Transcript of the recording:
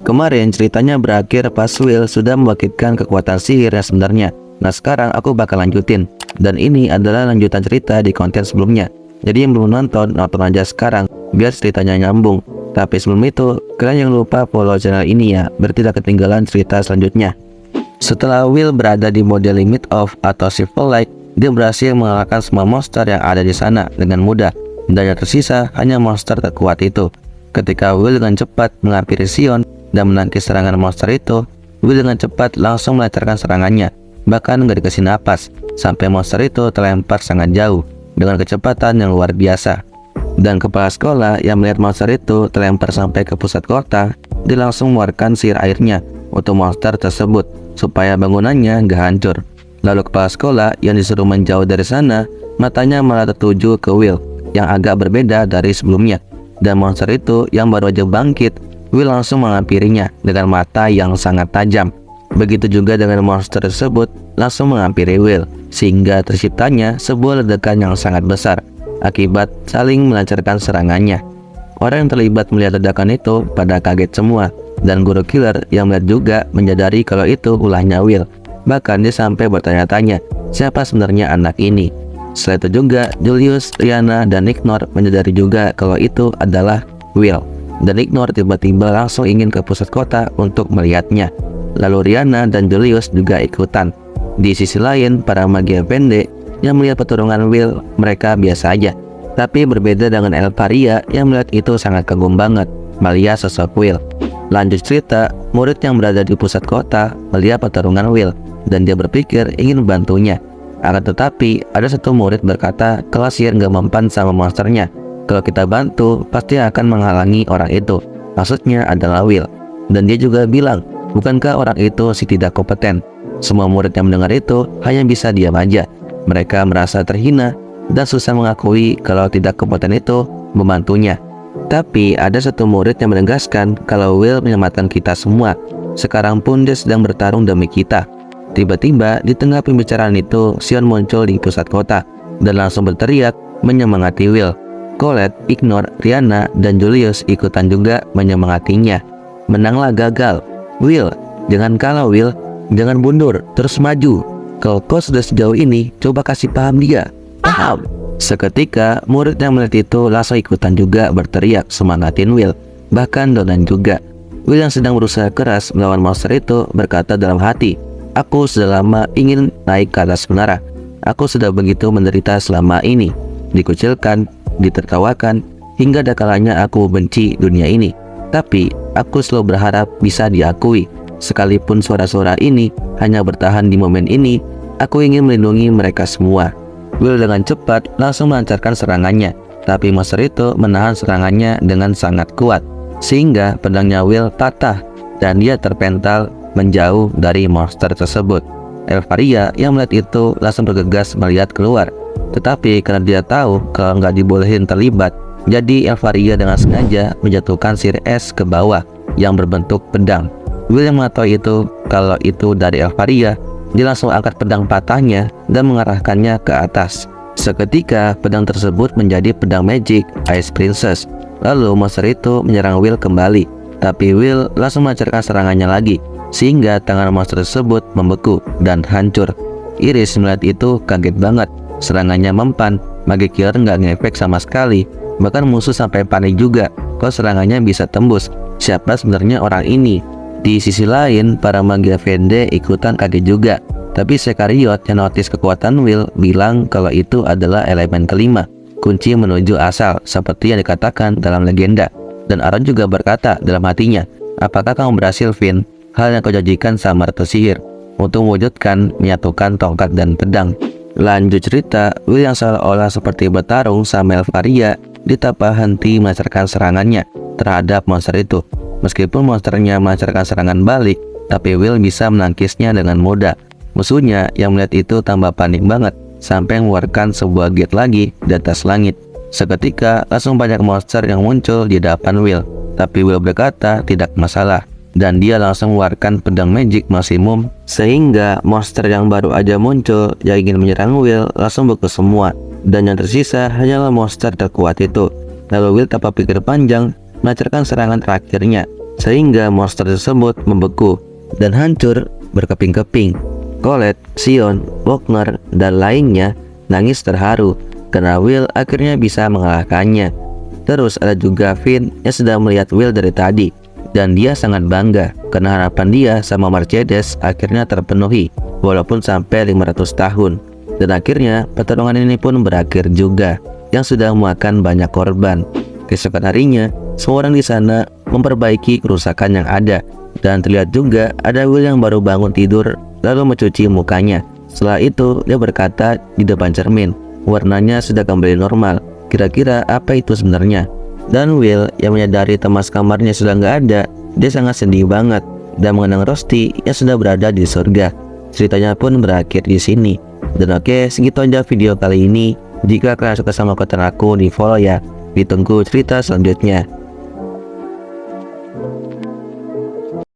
Kemarin ceritanya berakhir pas Will sudah membangkitkan kekuatan sihirnya sebenarnya. Nah sekarang aku bakal lanjutin. Dan ini adalah lanjutan cerita di konten sebelumnya. Jadi yang belum nonton aja sekarang biar ceritanya nyambung. Tapi sebelum itu, kalian jangan lupa follow channel ini ya, biar tidak ketinggalan cerita selanjutnya. Setelah Will berada di mode limit off atau Silver Light, dia berhasil mengalahkan semua monster yang ada di sana dengan mudah. Dan yang tersisa hanya monster terkuat itu. Ketika Will dengan cepat menghampiri Sion dan menangkis serangan monster itu, Will dengan cepat langsung melancarkan serangannya, bahkan nggak dikasih napas, sampai monster itu terlempar sangat jauh dengan kecepatan yang luar biasa. Dan kepala sekolah yang melihat monster itu terlempar sampai ke pusat kota, dia langsung mengeluarkan sihir airnya untuk monster tersebut supaya bangunannya nggak hancur. Lalu kepala sekolah yang disuruh menjauh dari sana, matanya malah tertuju ke Will yang agak berbeda dari sebelumnya. Dan monster itu yang baru aja bangkit, Will langsung menghampirinya dengan mata yang sangat tajam. Begitu juga dengan monster tersebut langsung menghampiri Will, sehingga terciptanya sebuah ledakan yang sangat besar akibat saling melancarkan serangannya. Orang yang terlibat melihat ledakan itu pada kaget semua, dan guru killer yang melihat juga menyadari kalau itu ulahnya Will. Bahkan dia sampai bertanya-tanya siapa sebenarnya anak ini. Setelah itu juga Julius, Rihanna, dan Ignore menyadari juga kalau itu adalah Will. Dan Ignore tiba-tiba langsung ingin ke pusat kota untuk melihatnya. Lalu Rihanna dan Julius juga ikutan. Di sisi lain, para magia pendek yang melihat pertarungan Will mereka biasa aja. Tapi berbeda dengan Elfaria yang melihat itu sangat kagum banget melihat sosok Will. Lanjut cerita, murid yang berada di pusat kota melihat pertarungan Will dan dia berpikir ingin membantunya. Akan tetapi ada satu murid berkata kalau sihir nggak mempan sama monsternya. Kalau kita bantu pasti akan menghalangi orang itu. Maksudnya adalah Will. Dan dia juga bilang, bukankah orang itu si tidak kompeten? Semua murid yang mendengar itu hanya bisa diam aja. Mereka merasa terhina dan susah mengakui kalau tidak kompeten itu membantunya. Tapi ada satu murid yang menegaskan kalau Will menyelamatkan kita semua. Sekarang pun dia sedang bertarung demi kita. Tiba-tiba di tengah pembicaraan itu Sion muncul di pusat kota dan langsung berteriak menyemangati Will. Colette, Ignore, Rihanna, dan Julius ikutan juga menyemangatinya. Menanglah gagal. Will, jangan kalah Will. Jangan mundur, terus maju. Kalau kau sudah sejauh ini, coba kasih paham dia. Paham. Seketika murid yang melihat itu langsung ikutan juga berteriak semangatin Will. Bahkan Donan juga. Will yang sedang berusaha keras melawan monster itu berkata dalam hati, aku sudah lama ingin naik ke atas menara. Aku sudah begitu menderita selama ini, dikucilkan, ditertawakan, hingga ada kalanya aku benci dunia ini. Tapi aku selalu berharap bisa diakui. Sekalipun suara-suara ini hanya bertahan di momen ini, aku ingin melindungi mereka semua. Will dengan cepat langsung melancarkan serangannya, tapi monster itu menahan serangannya dengan sangat kuat, sehingga pedangnya Will patah dan dia terpental menjauh dari monster tersebut. Elfaria yang melihat itu langsung bergegas melihat keluar, tetapi karena dia tahu kalau nggak dibolehin terlibat, jadi Elfaria dengan sengaja menjatuhkan sihir es ke bawah yang berbentuk pedang. Will yang mengetahui itu kalau itu dari Elfaria, dia langsung angkat pedang patahnya dan mengarahkannya ke atas. Seketika pedang tersebut menjadi pedang magic Ice Princess. Lalu monster itu menyerang Will kembali, tapi Will langsung melancarkan serangannya lagi, sehingga tangan monster tersebut membeku dan hancur. Iris melihat itu kaget banget. Serangannya mempan, Magic Killer nggak ngefek sama sekali. Bahkan musuh sampai panik juga kalau serangannya bisa tembus. Siapa sebenarnya orang ini? Di sisi lain, para magia Vende ikutan kaget juga. Tapi Sekariot yang notice kekuatan Will bilang kalau itu adalah elemen kelima, kunci menuju asal, seperti yang dikatakan dalam legenda. Dan Aaron juga berkata dalam hatinya, apakah kamu berhasil, Finn? Hal yang kau janjikan sama Ratu Sihir untuk mewujudkan menyatukan tongkat dan pedang. Lanjut cerita, Will yang seolah-olah seperti bertarung sama Elfaria ditapa henti melancarkan serangannya terhadap monster itu. Meskipun monsternya melancarkan serangan balik, tapi Will bisa menangkisnya dengan mudah. Musuhnya yang melihat itu tambah panik banget, sampai mengeluarkan sebuah gate lagi di atas langit. Seketika langsung banyak monster yang muncul di depan Will, tapi Will berkata tidak masalah, dan dia langsung mengeluarkan pedang magic maksimum, sehingga monster yang baru aja muncul yang ingin menyerang Will langsung beku semua, dan yang tersisa hanyalah monster terkuat itu. Lalu Will tanpa pikir panjang melancarkan serangan terakhirnya, sehingga monster tersebut membeku dan hancur berkeping-keping. Colette, Sion, Wagner, dan lainnya nangis terharu karena Will akhirnya bisa mengalahkannya. Terus ada juga Finn yang sedang melihat Will dari tadi, dan dia sangat bangga karena harapan dia sama Mercedes akhirnya terpenuhi walaupun sampai 500 tahun. Dan akhirnya pertarungan ini pun berakhir juga, yang sudah memakan banyak korban. Keesokan harinya, semua orang di sana memperbaiki kerusakan yang ada, dan terlihat juga ada Will yang baru bangun tidur lalu mencuci mukanya. Setelah itu dia berkata di depan cermin, warnanya sudah kembali normal. Kira-kira apa itu sebenarnya? Dan Will yang menyadari teman kamarnya sudah nggak ada, dia sangat sedih banget dan mengenang Rusty yang sudah berada di surga. Ceritanya pun berakhir di sini. Dan oke, segitu aja video kali ini. Jika kalian suka sama konten aku, di follow ya. Ditunggu cerita selanjutnya.